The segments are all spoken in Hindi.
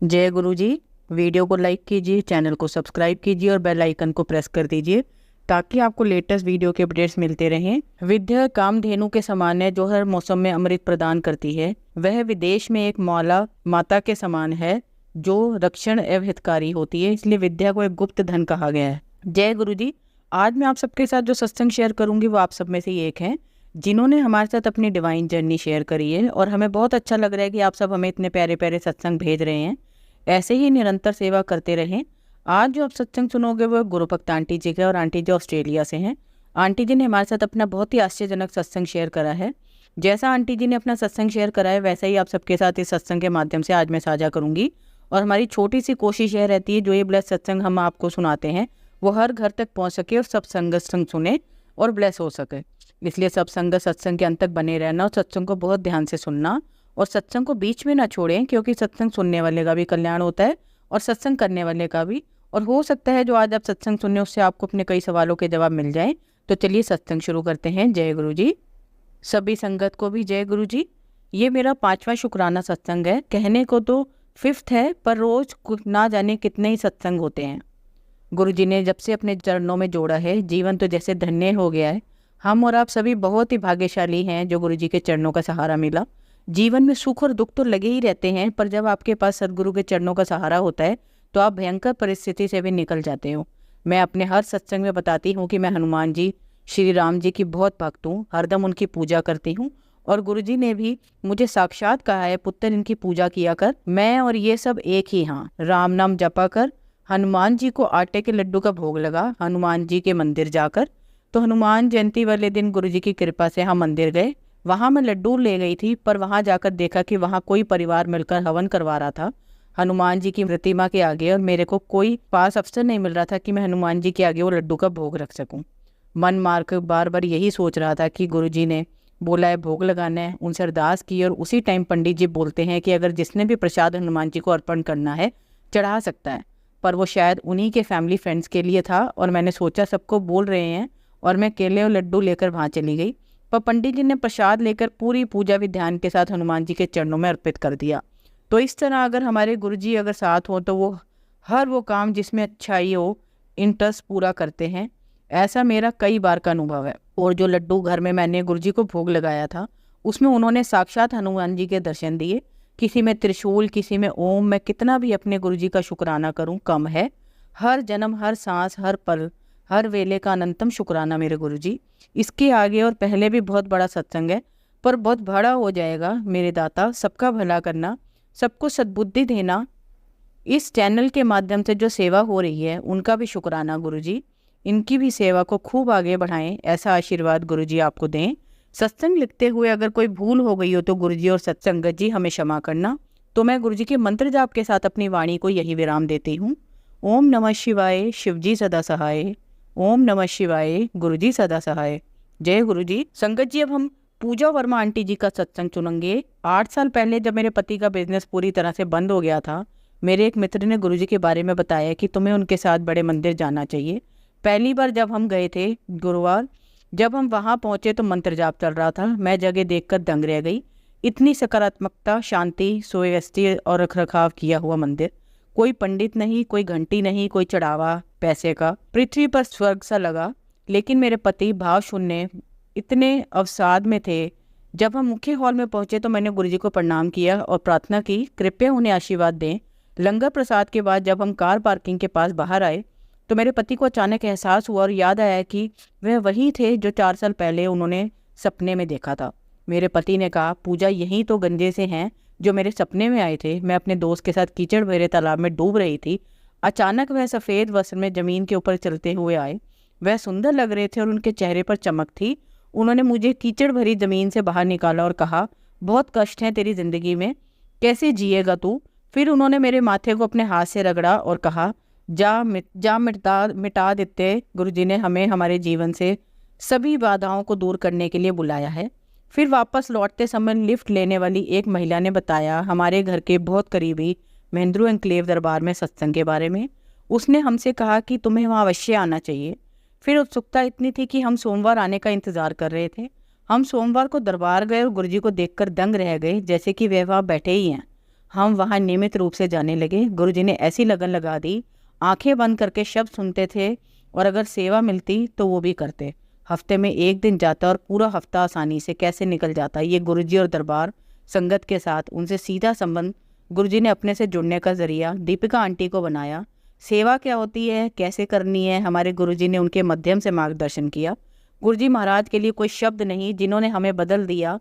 जय गुरु जी। वीडियो को लाइक कीजिए, चैनल को सब्सक्राइब कीजिए और बेल आइकन को प्रेस कर दीजिए ताकि आपको लेटेस्ट वीडियो के अपडेट्स मिलते रहें। विद्या कामधेनु के समान है जो हर मौसम में अमृत प्रदान करती है। वह विदेश में एक मौला माता के समान है जो रक्षण एवं हितकारी होती है, इसलिए विद्या को एक गुप्त धन कहा गया है। जय गुरु जी। आज मैं आप सबके साथ जो सत्संग शेयर करूंगी वो आप सब में से ही एक है जिन्होंने हमारे साथ अपनी डिवाइन जर्नी शेयर करी है, और हमें बहुत अच्छा लग रहा है कि आप सब हमें इतने प्यारे प्यारे सत्संग भेज रहे हैं। ऐसे ही निरंतर सेवा करते रहें। आज जो आप सत्संग सुनोगे वो गुरु भक्त आंटी जी का, और आंटी जी ऑस्ट्रेलिया से हैं। आंटी जी ने हमारे साथ अपना बहुत ही आश्चर्यजनक सत्संग शेयर करा है। जैसा आंटी जी ने अपना सत्संग शेयर करा है वैसा ही आप सबके साथ इस सत्संग के माध्यम से आज मैं साझा करूंगी। और हमारी छोटी सी कोशिश यह रहती है जो ये ब्लेस सत्संग हम आपको सुनाते हैं वो हर घर तक पहुँच सके और सब संगत संग सुने और ब्लेस हो सके। इसलिए सब संगत सत्संग के अंत तक बने रहना और सत्संग को बहुत ध्यान से सुनना, और सत्संग को बीच में ना छोड़ें, क्योंकि सत्संग सुनने वाले का भी कल्याण होता है और सत्संग करने वाले का भी। और हो सकता है जो आज आप सत्संग सुनने उससे आपको अपने कई सवालों के जवाब मिल जाए। तो चलिए सत्संग शुरू करते हैं। जय गुरु जी। सभी संगत को भी जय गुरु जी। ये मेरा 5वां शुक्राना सत्संग है। कहने को तो 5th है, पर रोज ना जाने कितने ही सत्संग होते हैं। गुरु जी ने जब से अपने चरणों में जोड़ा है जीवन तो जैसे धन्य हो गया है। हम और आप सभी बहुत ही भाग्यशाली हैं जो गुरु जी के चरणों का सहारा मिला। जीवन में सुख और दुख तो लगे ही रहते हैं, पर जब आपके पास सदगुरु के चरणों का सहारा होता है तो आप भयंकर परिस्थिति से भी निकल जाते हो। मैं अपने हर सत्संग में बताती हूँ कि मैं हनुमान जी, श्री राम जी की बहुत भक्त हूँ, हरदम उनकी पूजा करती हूँ। और गुरु जी ने भी मुझे साक्षात कहा है, पुत्र इनकी पूजा किया कर। मैं और ये सब एक ही, हाँ, राम नाम जपा कर। हनुमान जी को आटे के लड्डू का भोग लगा हनुमान जी के मंदिर जाकर। तो हनुमान जयंती वाले दिन गुरु जी की कृपा से हम मंदिर गए। वहाँ मैं लड्डू ले गई थी, पर वहाँ जाकर देखा कि वहाँ कोई परिवार मिलकर हवन करवा रहा था हनुमान जी की प्रतिमा के आगे, और मेरे को कोई पास अवसर नहीं मिल रहा था कि मैं हनुमान जी के आगे वो लड्डू का भोग रख सकूं। मन मार कर बार बार यही सोच रहा था कि गुरु जी ने बोला है भोग लगाना है, उनसे अरदास की, और उसी टाइम पंडित जी बोलते हैं कि अगर जिसने भी प्रसाद हनुमान जी को अर्पण करना है चढ़ा सकता है। पर वो शायद उन्हीं के फैमिली फ्रेंड्स के लिए था, और मैंने सोचा सबको बोल रहे हैं, और मैं केले और लड्डू लेकर वहाँ चली गई। पर पंडित जी ने प्रसाद लेकर पूरी पूजा भी ध्यान के साथ हनुमान जी के चरणों में अर्पित कर दिया। तो इस तरह अगर हमारे गुरु जी अगर साथ हो तो वो हर वो काम जिसमें अच्छाई हो, इंटरेस्ट पूरा करते हैं। ऐसा मेरा कई बार का अनुभव है। और जो लड्डू घर में मैंने गुरु जी को भोग लगाया था उसमें उन्होंने साक्षात हनुमान जी के दर्शन दिए। किसी में त्रिशूल, किसी में ओम। मैं कितना भी अपने गुरु जी का शुक्राना करूं कम है। हर जन्म, हर सांस, हर पल, हर वेले का अनंतम शुक्राना मेरे गुरु जी। इसके आगे और पहले भी बहुत बड़ा सत्संग है, पर बहुत बड़ा हो जाएगा। मेरे दाता, सबका भला करना, सबको सद्बुद्धि देना। इस चैनल के माध्यम से जो सेवा हो रही है उनका भी शुक्राना गुरु जी। इनकी भी सेवा को खूब आगे बढ़ाएं, ऐसा आशीर्वाद गुरु जी आपको दें। सत्संग लिखते हुए अगर कोई भूल हो गई हो तो गुरु जी और सत्संगत जी हमें क्षमा करना। तो मैं गुरु जी के मंत्र जाप के साथ अपनी वाणी को यही विराम देती हूँ। ओम नमः शिवाय, शिव जी सदा सहाय। ओम नमः शिवाय, गुरु जी सदा सहाय। जय गुरु जी। संगत जी, अब हम पूजा वर्मा आंटी जी का सत्संग चुनेंगे। 8 साल पहले जब मेरे पति का बिजनेस पूरी तरह से बंद हो गया था, मेरे एक मित्र ने गुरु जी के बारे में बताया कि तुम्हें उनके साथ बड़े मंदिर जाना चाहिए। पहली बार जब हम गए थे गुरुवार, जब हम वहाँ पहुँचे तो मंत्र जाप चल रहा था। मैं जगह देखकर दंग रह गई। इतनी सकारात्मकता, शांति, सुव्यवस्थित और रखरखाव किया हुआ मंदिर। कोई पंडित नहीं, कोई घंटी नहीं, कोई चढ़ावा पैसे का। पृथ्वी पर स्वर्ग सा लगा। लेकिन मेरे पति भाव शून्य इतने अवसाद में थे। जब हम मुख्य हॉल में पहुंचे तो मैंने गुरुजी को प्रणाम किया और प्रार्थना की कृपया उन्हें आशीर्वाद दें। लंगर प्रसाद के बाद जब हम कार पार्किंग के पास बाहर आए तो मेरे पति को अचानक एहसास हुआ और याद आया कि वह वही थे जो 4 साल पहले उन्होंने सपने में देखा था। मेरे पति ने कहा, पूजा यही तो गंजे से हैं जो मेरे सपने में आए थे। मैं अपने दोस्त के साथ कीचड़ भरे तालाब में डूब रही थी। अचानक वह सफ़ेद वस्त्र में ज़मीन के ऊपर चलते हुए आए। वह सुंदर लग रहे थे और उनके चेहरे पर चमक थी। उन्होंने मुझे कीचड़ भरी ज़मीन से बाहर निकाला और कहा, बहुत कष्ट हैं तेरी ज़िंदगी में, कैसे जिएगा तू। फिर उन्होंने मेरे माथे को अपने हाथ से रगड़ा और कहा, जा मिटा देते। गुरुजी ने हमें हमारे जीवन से सभी बाधाओं को दूर करने के लिए बुलाया है। फिर वापस लौटते समय लिफ्ट लेने वाली एक महिला ने बताया हमारे घर के बहुत करीबी महेंद्रू एनक्लेव दरबार में सत्संग के बारे में। उसने हमसे कहा कि तुम्हें वहाँ अवश्य आना चाहिए। फिर उत्सुकता इतनी थी कि हम सोमवार आने का इंतज़ार कर रहे थे। हम सोमवार को दरबार गए और गुरुजी को देखकर दंग रह गए, जैसे कि वे वहाँ बैठे ही हैं। हम वहाँ नियमित रूप से जाने लगे। गुरुजी ने ऐसी लगन लगा दी, आंखें बंद करके शब्द सुनते थे और अगर सेवा मिलती तो वो भी करते। हफ्ते में एक दिन जाता और पूरा हफ्ता आसानी से कैसे निकल जाता। ये गुरुजी और दरबार संगत के साथ उनसे सीधा संबंध गुरुजी ने अपने से जुड़ने का जरिया दीपिका आंटी को बनाया। सेवा क्या होती है, कैसे करनी है, हमारे गुरुजी ने उनके माध्यम से मार्गदर्शन किया। गुरुजी महाराज के लिए कोई शब्द नहीं, जिन्होंने हमें बदल दिया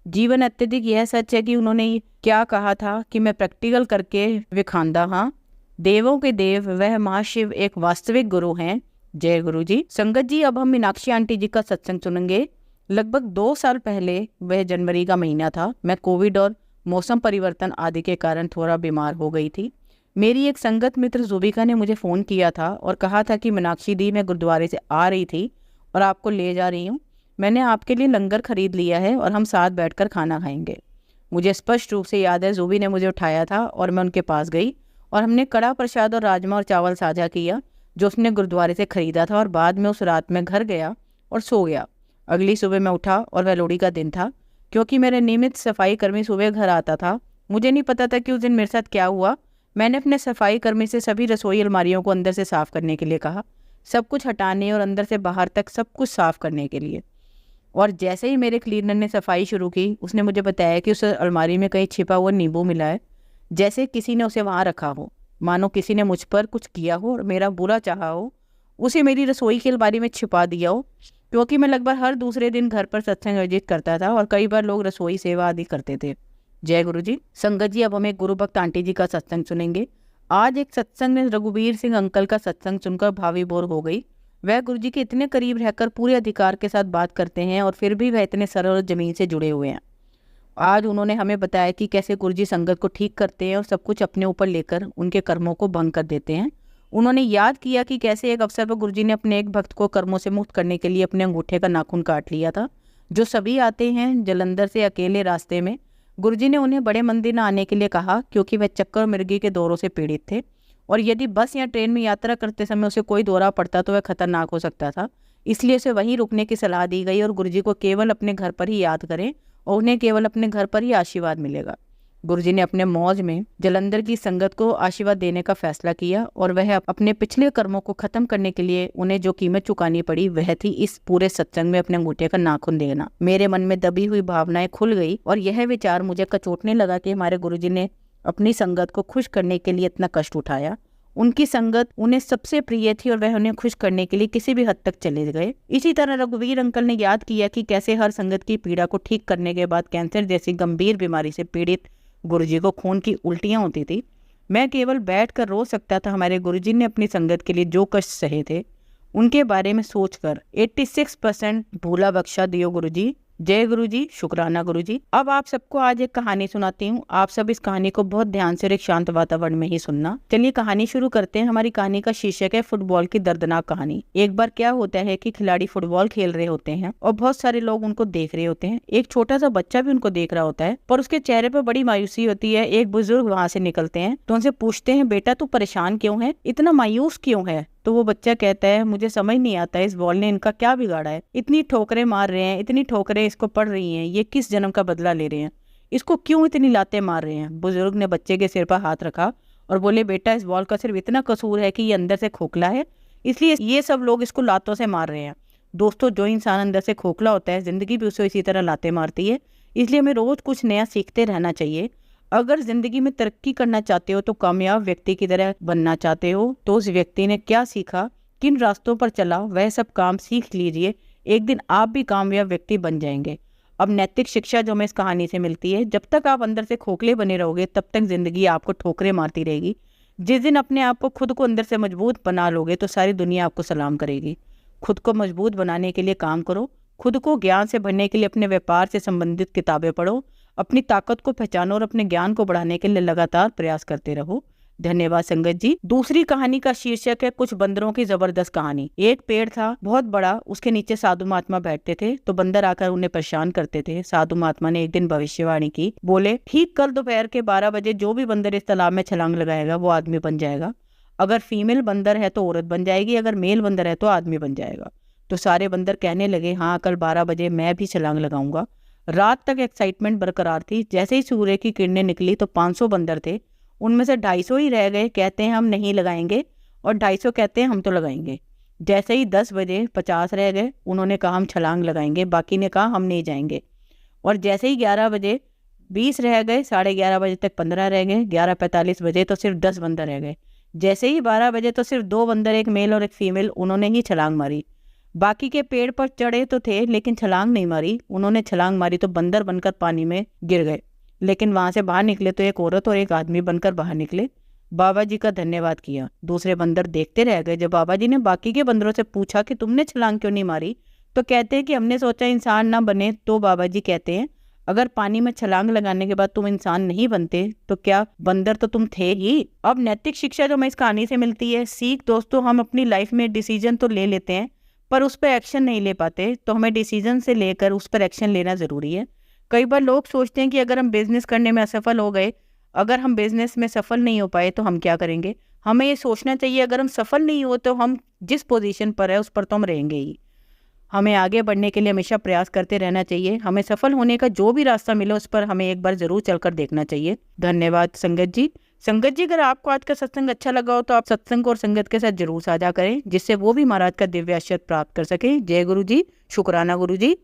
जीवन। अत्यधिक यह सच है कि उन्होंने क्या कहा था कि मैं प्रैक्टिकल करके विखांदा हाँ। देवों के देव वह महाशिव एक वास्तविक गुरु हैं। जय गुरु जी। संगत जी, अब हम मीनाक्षी आंटी जी का सत्संग सुनेंगे। लगभग 2 साल पहले, वह जनवरी का महीना था, मैं कोविड और मौसम परिवर्तन आदि के कारण थोड़ा बीमार हो गई थी। मेरी एक संगत मित्र जुबिका ने मुझे फ़ोन किया था और कहा था कि मीनाक्षी दी, मैं गुरुद्वारे से आ रही थी और आपको ले जा रही हूँ। मैंने आपके लिए लंगर खरीद लिया है और हम साथ बैठकर खाना खाएंगे। मुझे स्पष्ट रूप से याद है, जुबी ने मुझे उठाया था और मैं उनके पास गई और हमने कड़ा प्रसाद और राजमा और चावल साझा किया जो उसने गुरुद्वारे से खरीदा था। और बाद में उस रात में घर गया और सो गया। अगली सुबह मैं उठा और वह लोहड़ी का दिन था। क्योंकि मेरे नियमित सफाई कर्मी सुबह घर आता था, मुझे नहीं पता था कि उस दिन मेरे साथ क्या हुआ। मैंने अपने सफाई कर्मी से सभी रसोई अलमारियों को अंदर से साफ करने के लिए कहा, सब कुछ हटाने और अंदर से बाहर तक सब कुछ साफ करने के लिए। और जैसे ही मेरे क्लीनर ने सफाई शुरू की, उसने मुझे बताया कि उस अलमारी में कहीं छिपा हुआ नींबू मिला है, जैसे किसी ने उसे वहाँ रखा हो, मानो किसी ने मुझ पर कुछ किया हो और मेरा बुरा चाहा हो, उसे मेरी रसोई की अलमारी में छिपा दिया हो। क्योंकि मैं लगभग हर दूसरे दिन घर पर सत्संग आयोजित करता था और कई बार लोग रसोई सेवा आदि करते थे। जय गुरु जी। संगत जी, अब हम एक गुरु भक्त आंटी जी का सत्संग सुनेंगे। आज एक सत्संग में रघुवीर सिंह अंकल का सत्संग सुनकर भावी बोर हो गई। वह गुरु जी के इतने करीब रहकर पूरे अधिकार के साथ बात करते हैं और फिर भी वह इतने सरल और जमीन से जुड़े हुए हैं। आज उन्होंने हमें बताया कि कैसे गुरु जी संगत को ठीक करते हैं और सब कुछ अपने ऊपर लेकर उनके कर्मों को भंग कर देते हैं। उन्होंने याद किया कि कैसे एक अवसर पर गुरुजी ने अपने एक भक्त को कर्मों से मुक्त करने के लिए अपने अंगूठे का नाखून काट लिया था। जो सभी आते हैं जलंधर से अकेले रास्ते में, गुरुजी ने उन्हें बड़े मंदिर न आने के लिए कहा क्योंकि वह चक्कर और मिर्गी के दौरों से पीड़ित थे और यदि बस या ट्रेन में यात्रा करते समय उसे कोई दौरा पड़ता तो वह खतरनाक हो सकता था। इसलिए उसे वहीं रुकने की सलाह दी गई और गुरुजी को केवल अपने घर पर ही याद करें और उन्हें केवल अपने घर पर ही आशीर्वाद मिलेगा। गुरुजी ने अपने मौज में जलंधर की संगत को आशीर्वाद देने का फैसला किया और वह अपने पिछले कर्मों को खत्म करने के लिए उन्हें जो कीमत चुकानी पड़ी वह थी इस पूरे सत्संग में अपने अंगूठे का नाखून देना। मेरे मन में दबी हुई भावनाएं खुल गई और यह विचार मुझे कचोटने लगा कि हमारे गुरुजी ने अपनी संगत को खुश करने के लिए इतना कष्ट उठाया। उनकी संगत उन्हें सबसे प्रिय थी और वह उन्हें खुश करने के लिए किसी भी हद तक चले गए। इसी तरह रघुवीर अंकल ने याद किया कि कैसे हर संगत की पीड़ा को ठीक करने के बाद कैंसर जैसी गंभीर बीमारी से पीड़ित गुरुजी को खून की उल्टियां होती थी। मैं केवल बैठकर रो सकता था। हमारे गुरुजी ने अपनी संगत के लिए जो कष्ट सहे थे उनके बारे में सोचकर 86% भूला बख्शा दियो गुरुजी। जय गुरुजी, शुक्राना गुरुजी। अब आप सबको आज एक कहानी सुनाती हूँ। आप सब इस कहानी को बहुत ध्यान से और एक शांत वातावरण में ही सुनना। चलिए कहानी शुरू करते हैं। हमारी कहानी का शीर्षक है फुटबॉल की दर्दनाक कहानी। एक बार क्या होता है कि खिलाड़ी फुटबॉल खेल रहे होते हैं और बहुत सारे लोग उनको देख रहे होते हैं। एक छोटा सा बच्चा भी उनको देख रहा होता है पर उसके चेहरे पर बड़ी मायूसी होती है। एक बुजुर्ग वहाँ से निकलते हैं तो उनसे पूछते हैं, बेटा तू परेशान क्यों है, इतना मायूस क्यों है? तो वो बच्चा कहता है, मुझे समझ नहीं आता इस बॉल ने इनका क्या बिगाड़ा है, इतनी ठोकरें मार रहे हैं, इतनी ठोकरें इसको पड़ रही हैं, ये किस जन्म का बदला ले रहे हैं, इसको क्यों इतनी लातें मार रहे हैं? बुजुर्ग ने बच्चे के सिर पर हाथ रखा और बोले, बेटा इस बॉल का सिर्फ इतना कसूर है कि ये अंदर से खोखला है, इसलिए ये सब लोग इसको लातों से मार रहे हैं। दोस्तों, जो इंसान अंदर से खोखला होता है जिंदगी भी उसे इसी तरह लातें मारती है। इसलिए हमें रोज कुछ नया सीखते रहना चाहिए। अगर जिंदगी में तरक्की करना चाहते हो तो कामयाब व्यक्ति की तरह बनना चाहते हो तो उस व्यक्ति ने क्या सीखा, किन रास्तों पर चला, वह सब काम सीख लीजिए। एक दिन आप भी कामयाब व्यक्ति बन जाएंगे। अब नैतिक शिक्षा जो हमें इस कहानी से मिलती है, जब तक आप अंदर से खोखले बने रहोगे तब तक जिंदगी आपको ठोकरें मारती रहेगी। जिस दिन अपने आप को खुद को अंदर से मजबूत बना लोगे तो सारी दुनिया आपको सलाम करेगी। खुद को मजबूत बनाने के लिए काम करो, खुद को ज्ञान से भरने के लिए अपने व्यापार से संबंधित किताबें पढ़ो, अपनी ताकत को पहचानो और अपने ज्ञान को बढ़ाने के लिए लगातार प्रयास करते रहो। धन्यवाद संगत जी। दूसरी कहानी का शीर्षक है कुछ बंदरों की जबरदस्त कहानी। एक पेड़ था बहुत बड़ा, उसके नीचे साधु महात्मा बैठते थे तो बंदर आकर उन्हें परेशान करते थे। साधु महात्मा ने एक दिन भविष्यवाणी की, बोले, ठीक कल दोपहर के 12 बजे जो भी बंदर इस तालाब में छलांग लगाएगा वो आदमी बन जाएगा। अगर फीमेल बंदर है तो औरत बन जाएगी, अगर मेल बंदर है तो आदमी बन जाएगा। तो सारे बंदर कहने लगे, हाँ कल 12 बजे मैं भी छलांग लगाऊंगा। रात तक एक्साइटमेंट बरकरार थी। जैसे ही सूर्य की किरणें निकली तो 500 बंदर थे, उनमें से 250 ही रह गए, कहते हैं हम नहीं लगाएंगे, और 250 कहते हैं हम तो लगाएंगे। जैसे ही 10 बजे 50 रह गए, उन्होंने कहा हम छलांग लगाएंगे, बाकी ने कहा हम नहीं जाएंगे। और जैसे ही 11 बजे 20 रह गए, 11:30 बजे तक 15 रह गए, 11:45 बजे तो सिर्फ 10 बंदर रह गए। जैसे ही 12 बजे तो सिर्फ 2 बंदर, एक मेल और एक फीमेल, उन्होंने ही छलांग मारी। बाकी के पेड़ पर चढ़े तो थे लेकिन छलांग नहीं मारी। उन्होंने छलांग मारी तो बंदर बनकर पानी में गिर गए, लेकिन वहां से बाहर निकले तो एक औरत और एक आदमी बनकर बाहर निकले। बाबा जी का धन्यवाद किया। दूसरे बंदर देखते रह गए। जब बाबा जी ने बाकी के बंदरों से पूछा कि तुमने छलांग क्यों नहीं मारी, तो कहते हैं कि हमने सोचा इंसान ना बने। तो बाबा जी कहते हैं अगर पानी में छलांग लगाने के बाद तुम इंसान नहीं बनते तो क्या बंदर तो तुम थे ही। अब नैतिक शिक्षा जो हमें इस कहानी से मिलती है, सीख दोस्तों, हम अपनी लाइफ में डिसीजन तो ले लेते हैं पर उस पर एक्शन नहीं ले पाते, तो हमें डिसीजन से लेकर उस पर एक्शन लेना ज़रूरी है। कई बार लोग सोचते हैं कि अगर हम बिजनेस करने में असफल हो गए, अगर हम बिजनेस में सफल नहीं हो पाए तो हम क्या करेंगे। हमें ये सोचना चाहिए अगर हम सफल नहीं हो तो हम जिस पोजीशन पर है उस पर तो हम रहेंगे ही। हमें आगे बढ़ने के लिए हमेशा प्रयास करते रहना चाहिए। हमें सफल होने का जो भी रास्ता मिले उस पर हमें एक बार जरूर चलकर देखना चाहिए। धन्यवाद संगत जी। संगत जी, अगर आपको आज का सत्संग अच्छा लगा हो तो आप सत्संग और संगत के साथ जरूर साझा करें, जिससे वो भी महाराज का दिव्य आशीर्वाद प्राप्त कर सके। जय गुरु जी। शुक्राना गुरु जी।